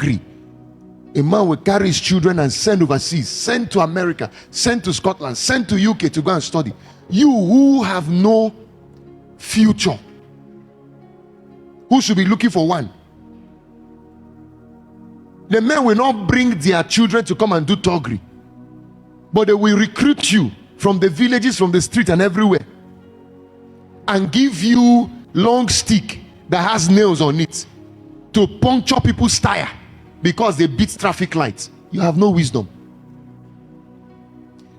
Togri. A man will carry his children and send overseas, send to America, send to Scotland, send to UK to go and study. You who have no future, who should be looking for one. The men will not bring their children to come and do Togri, but they will recruit you from the villages, from the street and everywhere, and give you long stick that has nails on it to puncture people's tire because they beat traffic lights. You have no wisdom.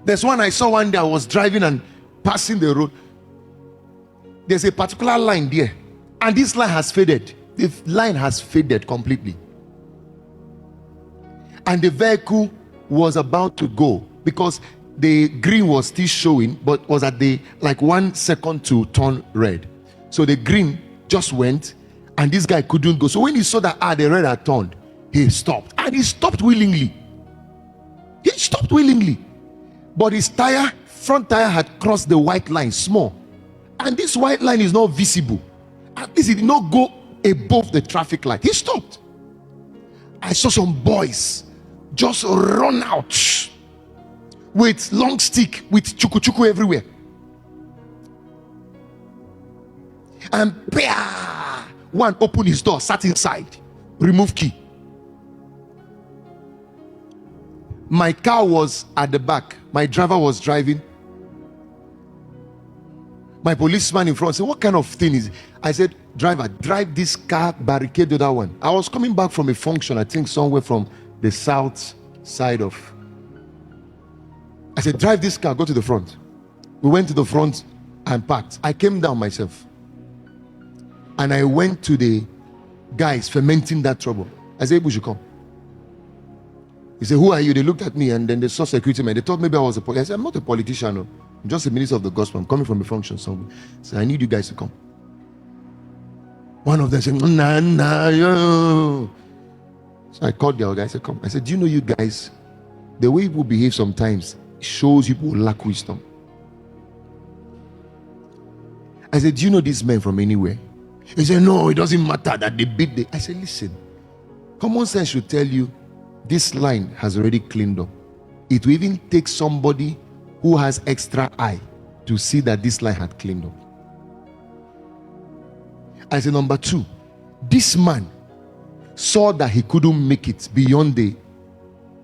There's one I saw one day. I was driving and passing the road. There's a particular line there, and this line has faded. The line has faded completely, and the vehicle was about to go because the green was still showing, but was at the like 1 second to turn red. So the green just went, and this guy couldn't go. So when he saw that the red had turned, he stopped, and he stopped willingly. He stopped willingly, but his tire, front tire, had crossed the white line small, and this white line is not visible. At least it did not go above the traffic light. He stopped. I saw some boys just run out with long stick, with chuku everywhere, and one opened his door, sat inside, remove key. My car was at the back, my driver was driving, my policeman in front said, what kind of thing is it? I said, driver, drive this car, barricade the other one. I was coming back from a function, I think somewhere from the south side of. I said, drive this car, go to the front. We went to the front and parked. I came down myself, and I went to the guys fermenting that trouble. I said, you should come. He said, who are you? They looked at me, and then they saw security man. They thought maybe I was a politician. I said, I'm not a politician. No. I'm just a minister of the gospel. I'm coming from a function somewhere. So I need you guys to come. One of them said, nah, yo. So I called the other guy. I said, come. I said, do you know you guys, the way people behave sometimes shows people lack wisdom. I said, do you know these men from anywhere? He said, no, it doesn't matter that they beat the. I said, listen, common sense should tell you this line has already cleaned up. It will even take somebody who has extra eye to see that this line had cleaned up. I said, number two, this man saw that he couldn't make it beyond the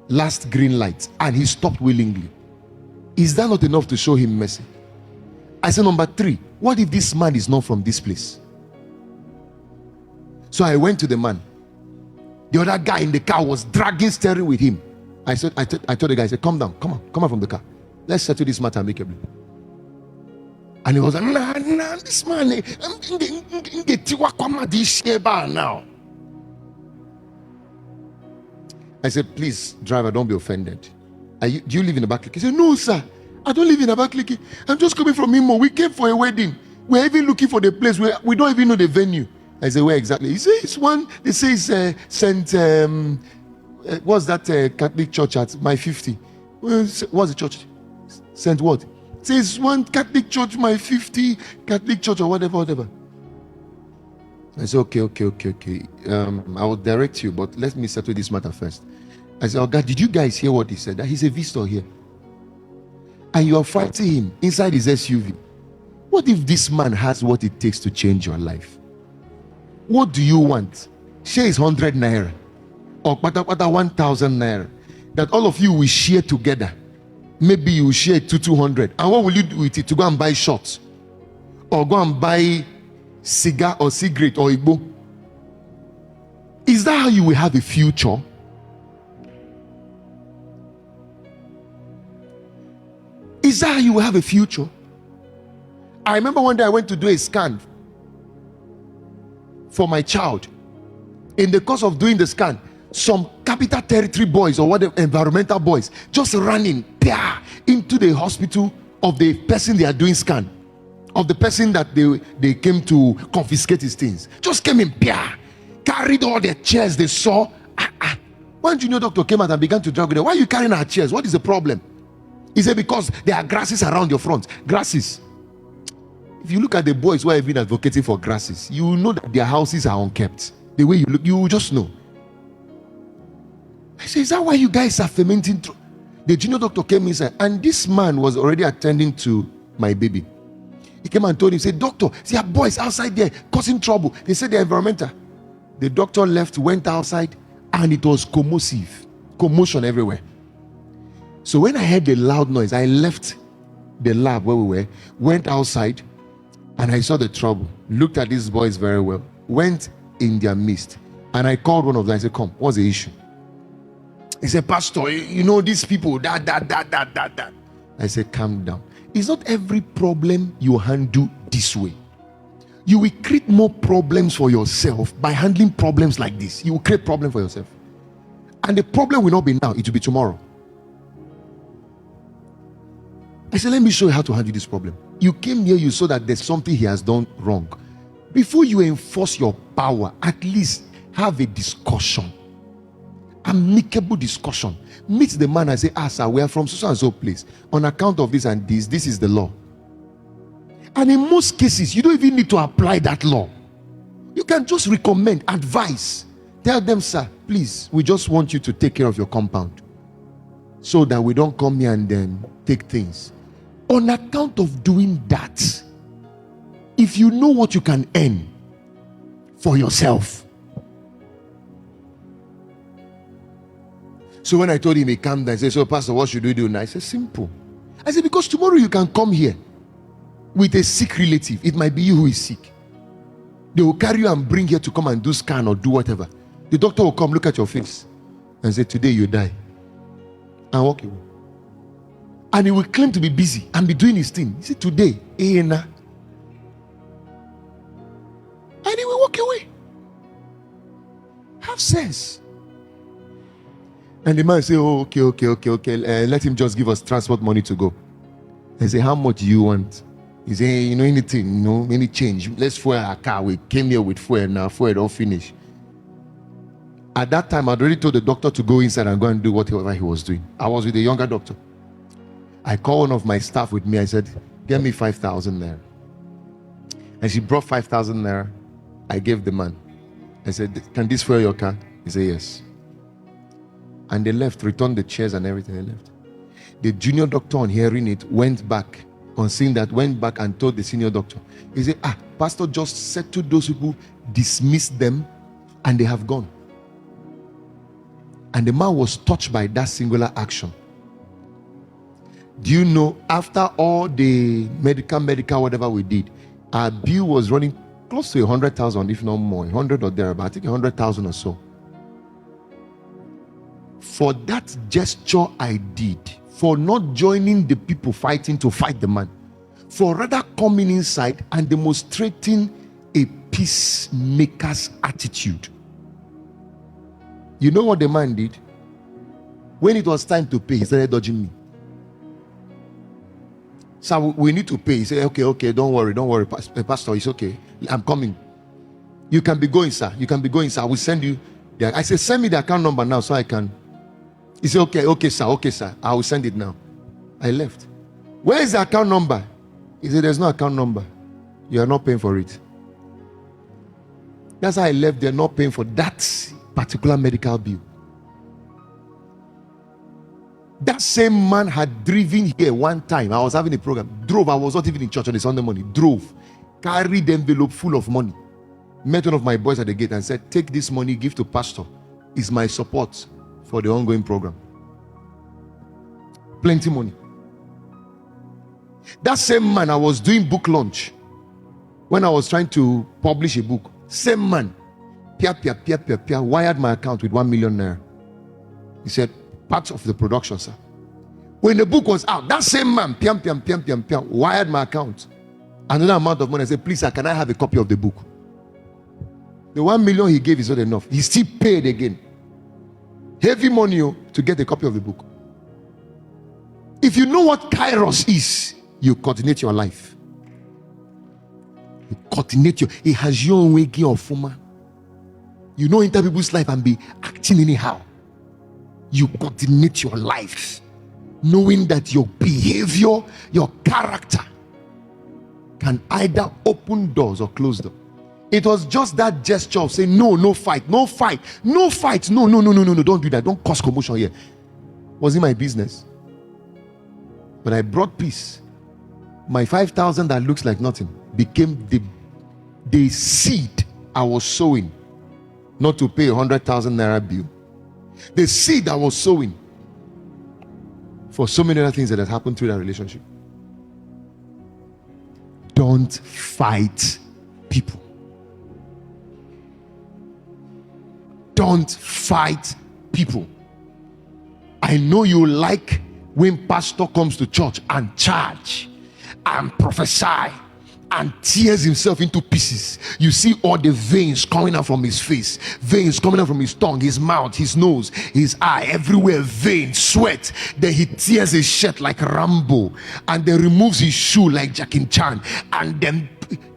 last green light, and he stopped willingly. Is that not enough to show him mercy? I said, number three, what if this man is not from this place? So I went to the man. The other guy in the car was dragging steering with him. I told the guy, I said, come down, come on from the car. Let's settle this matter amicably. And he was like, nah, this man, now. I said, please, driver, don't be offended. Do you live in Abakaliki? He said, no, sir, I don't live in Abakaliki. I'm just coming from Imo. We came for a wedding. We're even looking for the place where we don't even know the venue. I said, where exactly? He said, it's one, they say it's St. What's that Catholic church at my 50? What's the church? St. what? It says one Catholic church, my 50 Catholic church or whatever. I said, okay. I will direct you, but let me settle this matter first. I said, oh God, did you guys hear what he said? That he's a visitor here. And you are fighting him inside his SUV. What if this man has what it takes to change your life? What do you want? Share is 100 naira or 1,000 naira that all of you will share together. Maybe you will share it to 200. And what will you do with it? To go and buy shots or go and buy cigar or cigarette or igbo? Is that how you will have a future? Is that how you will have a future? I remember one day I went to do a scan for my child. In the course of doing the scan, some capital territory boys or whatever, environmental boys, just running into the hospital of the person they are doing scan, of the person that they came to confiscate his things. Just came in, carried all their chairs they saw. One junior doctor came out and began to drag with them. Why are you carrying our chairs? What is the problem? He said, because there are grasses around your front. Grasses. If you look at the boys who are even advocating for grasses, you will know that their houses are unkept. The way you look, you will just know. said, is that why you guys are fermenting? The junior doctor came inside, and this man was already attending to my baby. He came and told him, said, doctor, see our boys outside there causing trouble. They said they're environmental. The doctor left, went outside, and it was commotion everywhere. So when I heard the loud noise, I left the lab where we were, went outside, and I saw the trouble. Looked at these boys very well, went in their midst, and I called one of them. I said, come, what's the issue? He said, Pastor, you know these people, that. I said, calm down. It's not every problem you handle this way. You will create more problems for yourself by handling problems like this. You will create problems for yourself. And the problem will not be now, it will be tomorrow. I said, let me show you how to handle this problem. You came here, you saw that there's something he has done wrong. Before you enforce your power, at least have a discussion. Amicable discussion. Meet the man and say, sir, we are from so and so place. On account of this and this is the law. And in most cases, you don't even need to apply that law. You can just recommend, advise. Tell them, sir, please, we just want you to take care of your compound, so that we don't come here and then take things. On account of doing that, if you know what you can earn for yourself. So when I told him, he calmed down, I said, so Pastor, what should we do now? I said, simple. I said, because tomorrow you can come here with a sick relative. It might be you who is sick. They will carry you and bring you to come and do scan or do whatever. The doctor will come, look at your face, and say, today you die. And walk away. And he will claim to be busy and be doing his thing. He said, today, and he will walk away. Have sense. And the man say, oh, okay. Let him just give us transport money to go. I say, how much do you want? He say, anything, any change. Let's fuel our car. We came here with fuel now. Fuel all finished. At that time, I'd already told the doctor to go inside and go and do whatever he was doing. I was with a younger doctor. I called one of my staff with me. I said, get me 5,000 naira. And she brought 5,000 naira. I gave the man. I said, can this fuel your car? He said, yes. And they left, returned the chairs and everything. They left. The junior doctor, on hearing it, went back. On seeing that, went back and told the senior doctor. He said, Pastor just settled those people, dismissed them, and they have gone. And the man was touched by that singular action. Do you know, after all the medical, whatever we did, our bill was running close to 100,000, if not more, 100 or thereabout, I think 100,000 or so. For that gesture I did, for not joining the people fighting to fight the man, for rather coming inside and demonstrating a peacemaker's attitude. You know what the man did? When it was time to pay, he started dodging me. So we need to pay. He said, okay, don't worry, Pastor, it's okay. I'm coming. You can be going, sir. I will send you. I said, send me the account number now so I can. He said, okay, sir. I will send it now. I left. Where is the account number? He said, there's no account number. You are not paying for it. That's how I left. They're not paying for that particular medical bill. That same man had driven here one time. I was having a program. Drove. I was not even in church on the Sunday morning. Drove. Carried the envelope full of money. Met one of my boys at the gate and said, take this money, give to pastor. It's my support for the ongoing program. Plenty money. That same man, I was doing book launch. When I was trying to publish a book. Same man. Wired my account with 1 million naira. He said, part of the production, sir. When the book was out, that same man, wired my account. Another amount of money. I said, please, sir, can I have a copy of the book? The 1 million he gave is not enough. He still paid again. Heavy money to get a copy of the book. If you know what Kairos is, you coordinate your life. You coordinate it has your own way of former. You know, enter people's life and be acting anyhow. You coordinate your life, knowing that your behavior, your character can either open doors or close them. It was just that gesture of saying, no, no fight, no fight, no fight, no, no, no, no, no, no, don't do that, don't cause commotion here. Wasn't my business. But I brought peace. My 5,000 that looks like nothing became the seed I was sowing, not to pay 100,000 naira bill. The seed I was sowing for so many other things that had happened through that relationship. Don't fight people. Don't fight people. I know you like when pastor comes to church and charge and prophesy and tears himself into pieces. You see all the veins coming out from his face, veins coming out from his tongue, his mouth, his nose, his eye, everywhere veins, sweat. Then he tears his shirt like Rambo, and then removes his shoe like Jackie Chan, and then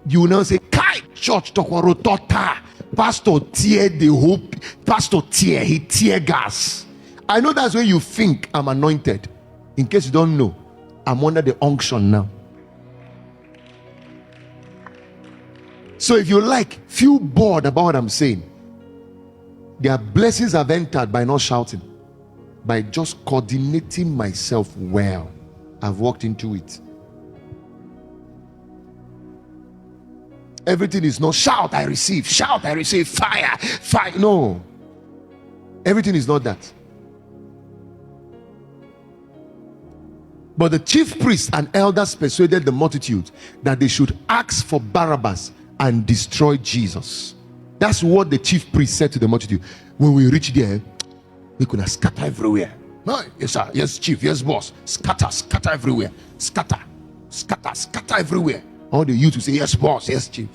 you now say, "Kai church tokwaro tota." Pastor tear the hope. Pastor tear. He tear gas. I know that's when you think I'm anointed. In case you don't know, I'm under the unction now. So if you like, feel bored about what I'm saying. Their blessings have entered by not shouting, by just coordinating myself well. I've walked into it. Everything is not shout, I receive, fire, fire. No. Everything is not that. But the chief priests and elders persuaded the multitude that they should ask for Barabbas and destroy Jesus. That's what the chief priest said to the multitude. When we reach there, we could scatter everywhere. No, yes, sir. Yes, chief. Yes, boss. Scatter everywhere. Scatter everywhere. All the youth will say, yes, boss. Yes, chief.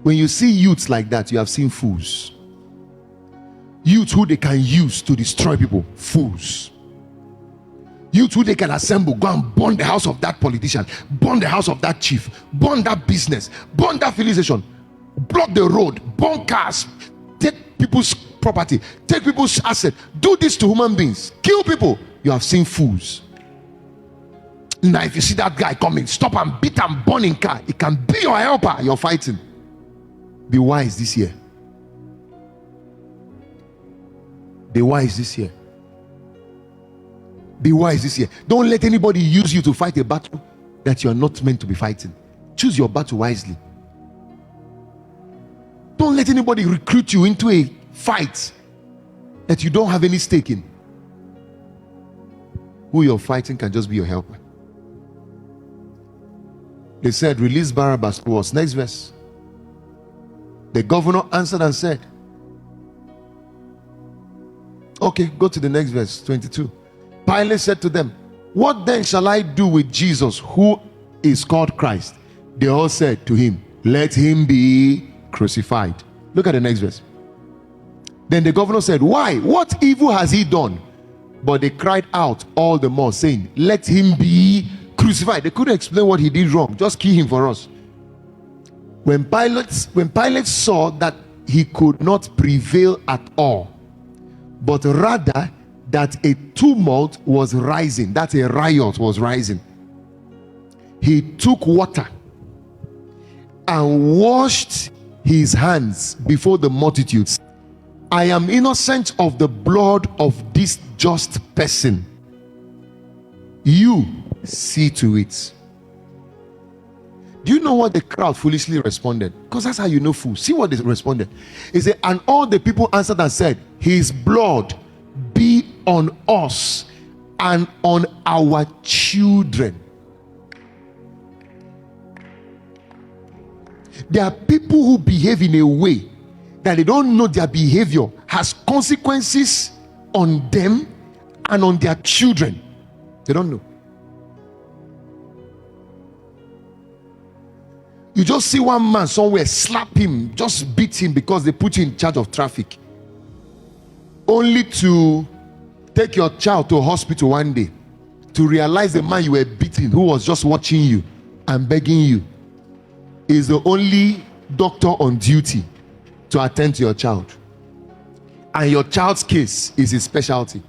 When you see youths like that, you have seen fools. Youths who they can use to destroy people. Fools. Youth who they can assemble, go and burn the house of that politician, burn the house of that chief, burn that business, burn that filling station, block the road, burn cars, take people's property, take people's assets, do this to human beings, kill people. You have seen fools. Now if you see that guy coming, stop and beat and burn in car. It can be your helper. You're fighting. Be wise this year. Be wise this year. Be wise this year. Don't let anybody use you to fight a battle that you are not meant to be fighting. Choose your battle wisely. Don't let anybody recruit you into a fight that you don't have any stake in. Who you're fighting can just be your helper. They said, release Barabbas to us. Next verse. The governor answered and said, okay, go to the next verse, 22. Pilate said to them, what then shall I do with Jesus, who is called Christ? They all said to him, let him be crucified. Look at the next verse. Then the governor said, why? What evil has he done? But they cried out all the more, saying, let him be crucified. They couldn't explain what he did wrong. Just kill him for us. When Pilate saw that he could not prevail at all, but rather that a tumult was rising, that a riot was rising, he took water and washed his hands before the multitudes. I am innocent of the blood of this just person. You see to it. Do you know what the crowd foolishly responded? Because that's how you know fools. See what they responded. He said, and all the people answered and said, his blood be on us and on our children. There are people who behave in a way that they don't know their behavior has consequences on them and on their children. They don't know. You just see one man somewhere, slap him, just beat him because they put you in charge of traffic, only to take your child to a hospital one day to realize the man you were beating, who was just watching you and begging you, is the only doctor on duty to attend to your child, and your child's case is his specialty.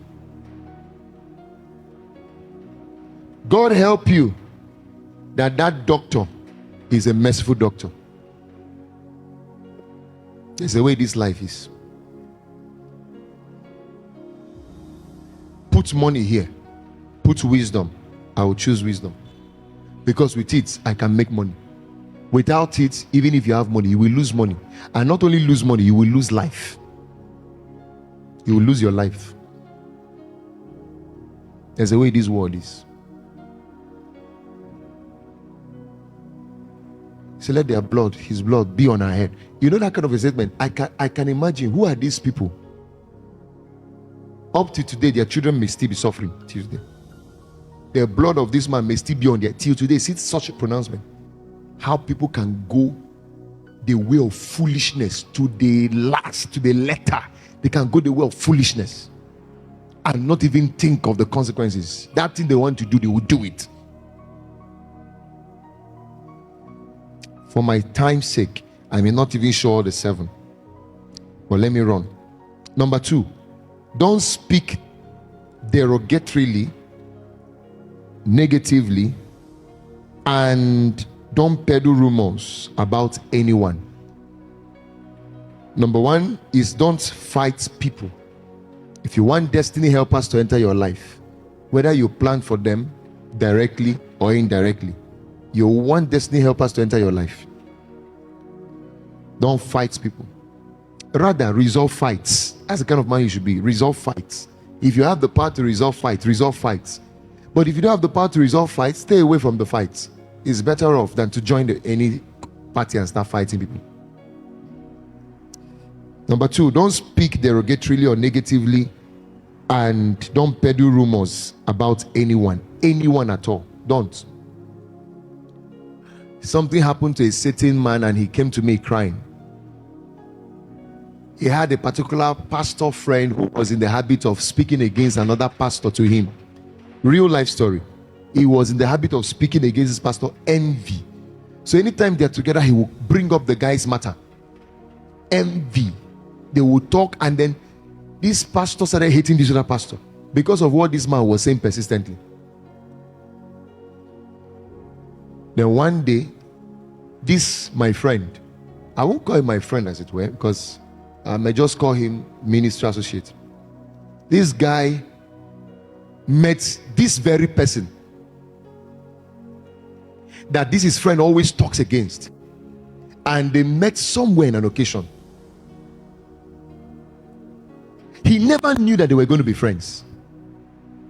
God help you that doctor is a merciful doctor. There's a way this life is. Put money here. Put wisdom. I will choose wisdom. Because with it, I can make money. Without it, even if you have money, you will lose money. And not only lose money, you will lose life. You will lose your life. There's a way this world is. So let their blood, his blood, be on our head. You know that kind of a statement? I can imagine, who are these people? Up to today, their children may still be suffering till today. The blood of this man may still be on their till today. See such a pronouncement. How people can go the way of foolishness to the last, to the letter. They can go the way of foolishness and not even think of the consequences. That thing they want to do, they will do it. For my time's sake, I may not even show all the 7. But let me run. Number 2, don't speak derogatorily, negatively, and don't peddle rumors about anyone. Number 1 is don't fight people. If you want destiny helpers to enter your life, whether you plan for them directly or indirectly, you want destiny helpers to enter your life. Don't fight people. Rather, resolve fights. That's the kind of man you should be. Resolve fights. If you have the power to resolve fights, resolve fights. But if you don't have the power to resolve fights, stay away from the fights. It's better off than to join any party and start fighting people. Number 2, don't speak derogatorily or negatively, and don't peddle rumors about anyone at all. Don't. Something happened to a certain man and he came to me crying. He had a particular pastor friend who was in the habit of speaking against another pastor to him. Real life story. He was in the habit of speaking against his pastor. Envy. So anytime they're together, he will bring up the guy's matter. Envy. They will talk, and then this pastor started hating this other pastor because of what this man was saying persistently. Then one day, this my friend, I won't call him my friend as it were, because I may just call him ministry associate. This guy met this very person that this his friend always talks against, and they met somewhere in an occasion. He never knew that they were going to be friends,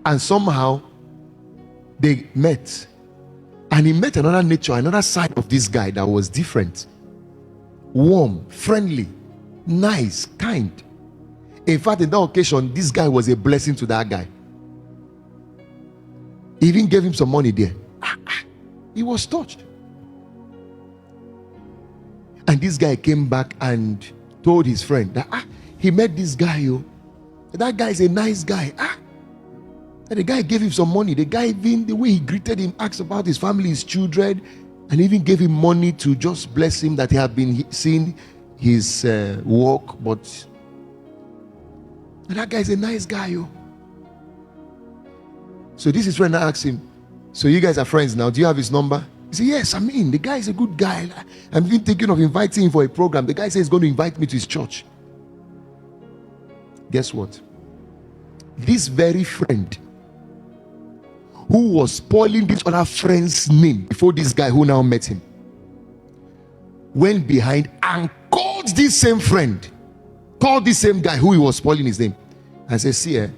and somehow they met, and he met another nature, another side of this guy that was different, warm, friendly, nice, kind. In fact, in that occasion, this guy was a blessing to that guy. He even gave him some money there. He was touched. And this guy came back and told his friend that he met this guy. That guy is a nice guy. And the guy gave him some money. The guy, even the way he greeted him, asked about his family, his children, and even gave him money to just bless him that he had been seeing his work. But that guy is a nice guy. So this is when I asked him, so you guys are friends now, do you have his number? He said, yes, the guy is a good guy. I'm even thinking of inviting him for a program. The guy says he's going to invite me to his church. Guess what? This very friend who was spoiling this other friend's name before this guy who now met him went behind and called this same friend, called this same guy who he was spoiling his name, and said, see,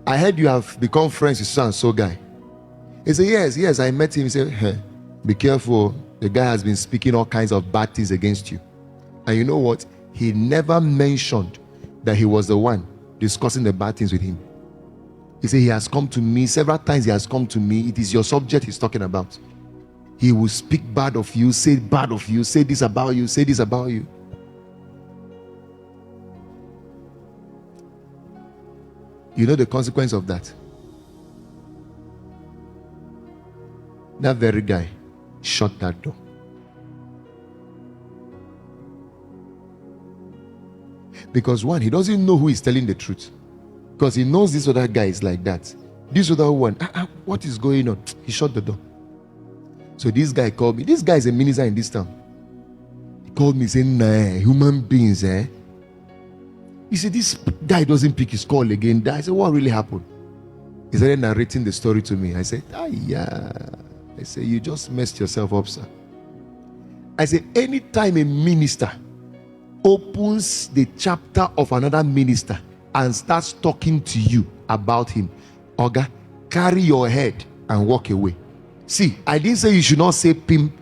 I heard you have become friends with so and so guy. He said, yes, I met him. He said, be careful. The guy has been speaking all kinds of bad things against you. And you know what? He never mentioned that he was the one discussing the bad things with him. He said, he has come to me several times. He has come to me. It is your subject he's talking about. He will speak bad of you, say bad of you, say this about you, say this about you. You know the consequence of that? That very guy shut that door. Because one, he doesn't know who is telling the truth. Because he knows this other guy is like that. This other one, what is going on? He shut the door. So this guy called me. This guy is a minister in this town. He called me saying, nah, human beings, eh? He said, this guy doesn't pick his call again. I said, what really happened? He started narrating the story to me. I said, yeah. I said, you just messed yourself up, sir. I said, anytime a minister opens the chapter of another minister and starts talking to you about him, Oga, carry your head and walk away. See, I didn't say you should not say pim.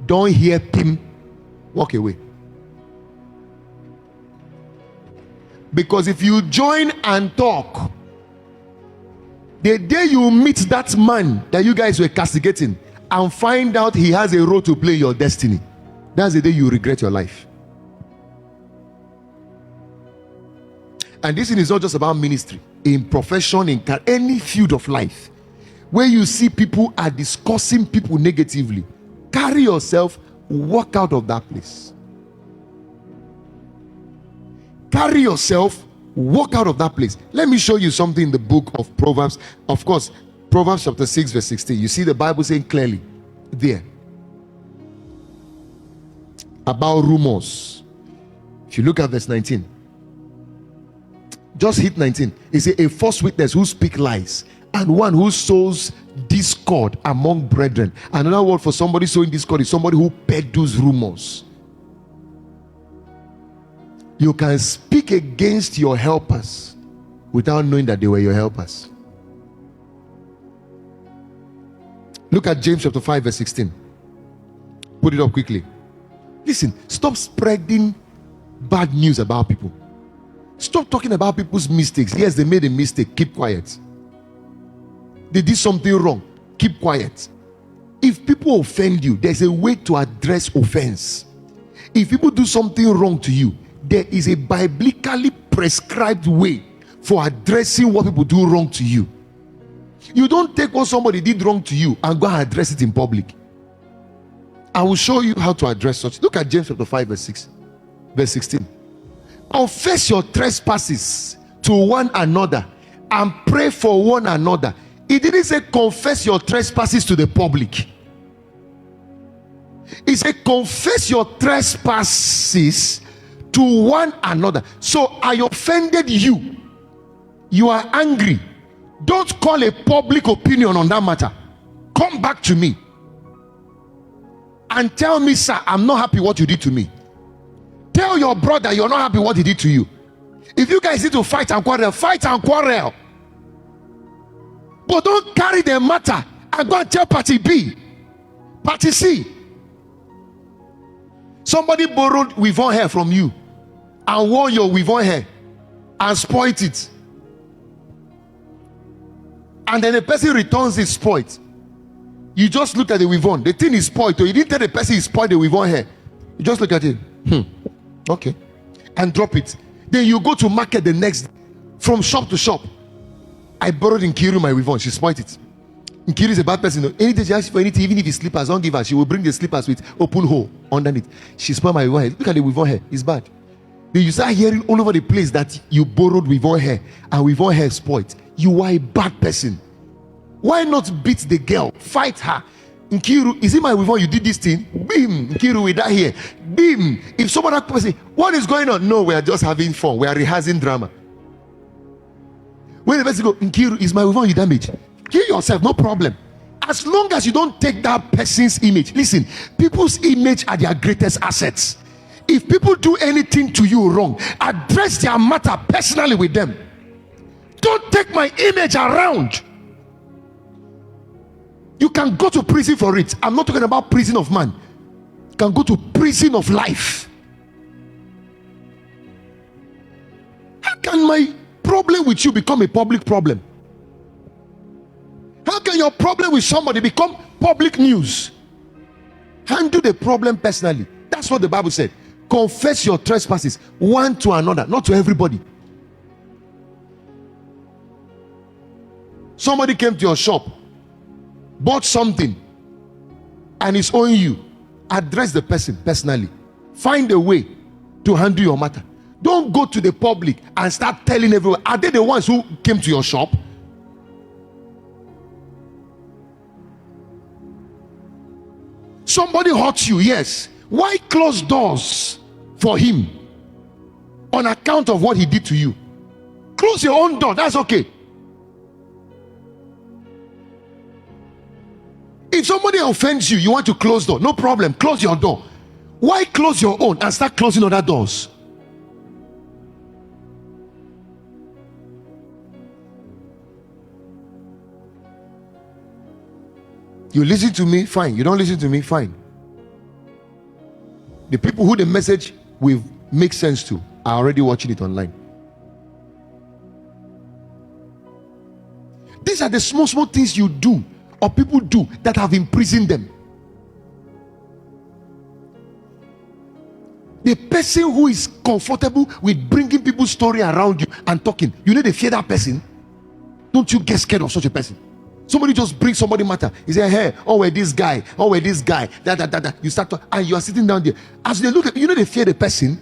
Don't hear pim. Walk away. Because if you join and talk, the day you meet that man that you guys were castigating and find out he has a role to play in your destiny, that's the day you regret your life. And this thing is not just about ministry, in profession, in any field of life, where you see people are discussing people negatively, carry yourself, walk out of that place. Carry yourself, walk out of that place. Let me show you something in the book of Proverbs. Of course, Proverbs chapter 6 verse 16. You see the Bible saying clearly there about rumors. If you look at verse 19, just hit 19. It says, a false witness who speaks lies, and one who sows discord among brethren. Another word for somebody sowing discord is somebody who peddles rumors. You can speak against your helpers without knowing that they were your helpers. Look at James chapter 5 verse 16. Put it up quickly. Listen, stop spreading bad news about people. Stop talking about people's mistakes. Yes, they made a mistake. Keep quiet. They did something wrong. Keep quiet. If people offend you, there's a way to address offense. If people do something wrong to you, there is a biblically prescribed way for addressing what people do wrong to you. You don't take what somebody did wrong to you and go and address it in public. I will show you how to address such. Look at James chapter 5 verse 16. Confess your trespasses to one another and pray for one another. It didn't say confess your trespasses to the public. It said confess your trespasses to one another. So I offended you. You are angry. Don't call a public opinion on that matter. Come back to me and tell me, sir, I'm not happy what you did to me. Tell your brother you're not happy what he did to you. If you guys need to fight and quarrel, fight and quarrel. But don't carry the matter and go and tell party B, party C. Somebody borrowed weave-on hair from you and wore your weave-on hair and spoiled it. And then the person returns it spoiled. You just look at the weave-on. The thing is spoiled. So you didn't tell the person he spoiled the weave-on hair. You just look at it. Okay. And drop it. Then you go to market the next day, from shop to shop. I borrowed Nkiru my weave-on. She spoiled it. Nkiru is a bad person. Anything she asks for anything, even if it's slippers, don't give her. She will bring the slippers with open hole underneath. She spoiled my weave-on hair. Look at the weave-on hair. It's bad. Then you start hearing all over the place that you borrowed weave-on hair and weave-on hair spoiled. You are a bad person. Why not beat the girl? Fight her. Nkiru, is it my weave-on? You did this thing? Beam. Nkiru, with that here. Beam. If someone asks say, what is going on? No, we are just having fun. We are rehearsing drama. When the person go, Nkiru, is my weave-on you damage? Kill yourself, no problem. As long as you don't take that person's image. Listen, people's image are their greatest assets. If people do anything to you wrong, address their matter personally with them. Don't take my image around. You can go to prison for it. I'm not talking about prison of man. You can go to prison of life. How can my problem with you become a public problem? How can your problem with somebody become public news? Handle the problem personally. That's what the Bible said. Confess your trespasses one to another, not to everybody. Somebody came to your shop, bought something, and is owing you. Address the person personally. Find a way to handle your matter. Don't go to the public and start telling everyone. Are they the ones who came to your shop? Somebody hurts you, yes. Why close doors for him on account of what he did to you? Close your own door. That's okay. If somebody offends you, you want to close door, no problem, close your door. Why close your own and start closing other doors? You listen to me, fine. You don't listen to me, fine. The people who the message will make sense to are already watching it online. These are the small things you do or people do that have imprisoned them. The person who is comfortable with bringing people's story around you and talking, you need to fear that person. Don't you get scared of such a person? Somebody just brings somebody matter. He say, hey, we're this guy, we're this guy. You start to, and you are sitting down there. As they look at you, know they fear the person,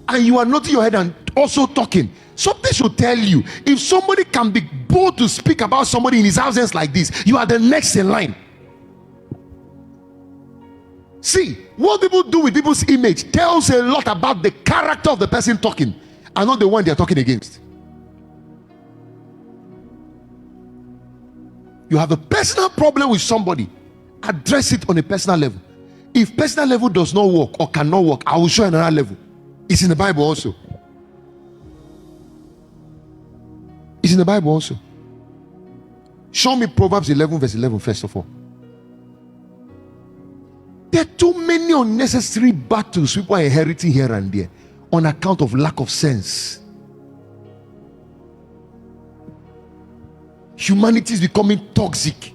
and you are nodding your head and also talking. Something should tell you, if somebody can be bold to speak about somebody in his absence like this, you are the next in line. See, what people do with people's image tells a lot about the character of the person talking and not the one they are talking against. You have a personal problem with somebody, address it on a personal level. If personal level does not work or cannot work, I will show you another level. It's in the Bible also. It's in the Bible also. Show me Proverbs 11 verse 11 first of all. There are too many unnecessary battles people are inheriting here and there on account of lack of sense. Humanity is becoming toxic.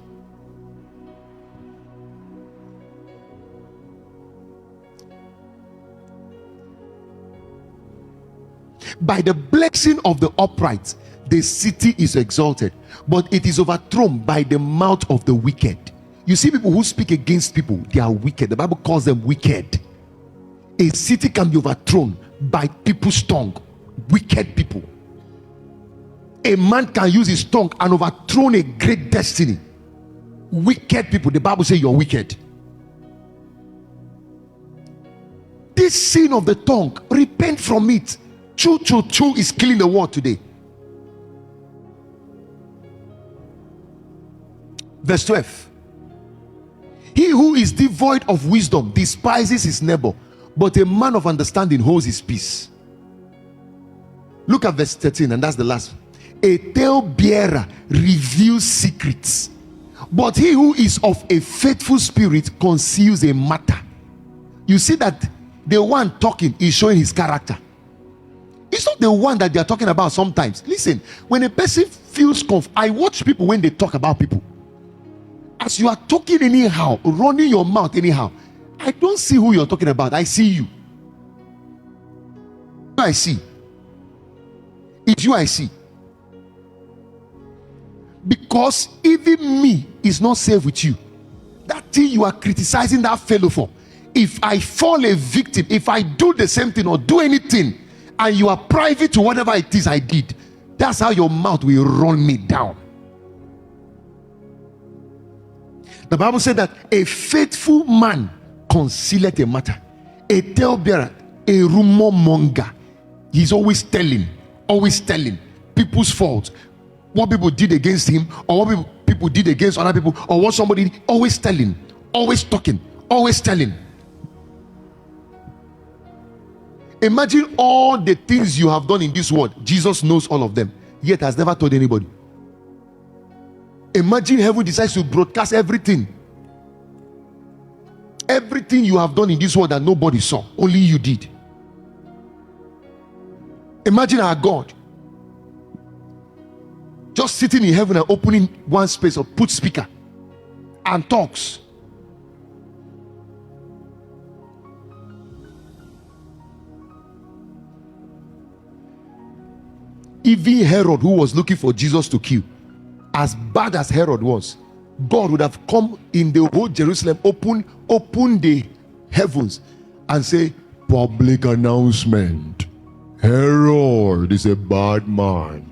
By the blessing of the upright, the city is exalted, but it is overthrown by the mouth of the wicked. You see, people who speak against people, they are wicked. The Bible calls them wicked. A city can be overthrown by people's tongue. Wicked people. A man can use his tongue and overthrow a great destiny. Wicked people. The Bible says you're wicked. This sin of the tongue, repent from it. Choo is killing the world today. Verse 12. He who is devoid of wisdom despises his neighbor, but a man of understanding holds his peace. Look at verse 13, and that's the last. A tale bearer reveals secrets, but he who is of a faithful spirit conceals a matter. You see that the one talking is showing his character. It's not the one that they are talking about sometimes. Listen, when a person feels comfortable, I watch people when they talk about people. As you are talking anyhow, running your mouth anyhow, I don't see who you're talking about. I see you. I see. It's you I see. Because even me is not safe with you. That thing you are criticizing that fellow for, if I fall a victim, if I do the same thing or do anything, and you are private to whatever it is I did, that's how your mouth will run me down. The Bible said that a faithful man concealeth a matter. A talebearer, a rumor monger, he's always telling people's faults, what people did against him, or what people did against other people, or what somebody did. Always telling, always talking, always telling. Imagine all the things you have done in this world. Jesus knows all of them, yet has never told anybody. Imagine heaven decides to broadcast everything you have done in this world that nobody saw, only you did. Imagine our God just sitting in heaven and opening one space or put speaker and talks. Even Herod, who was looking for Jesus to kill, as bad as Herod was, God would have come in the whole Jerusalem, open the heavens and say, public announcement, Herod is a bad man.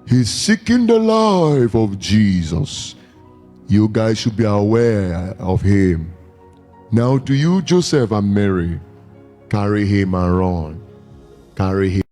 He's seeking the life of Jesus. You guys should be aware of him. Now to you, Joseph and Mary, carry him and run. Carry him.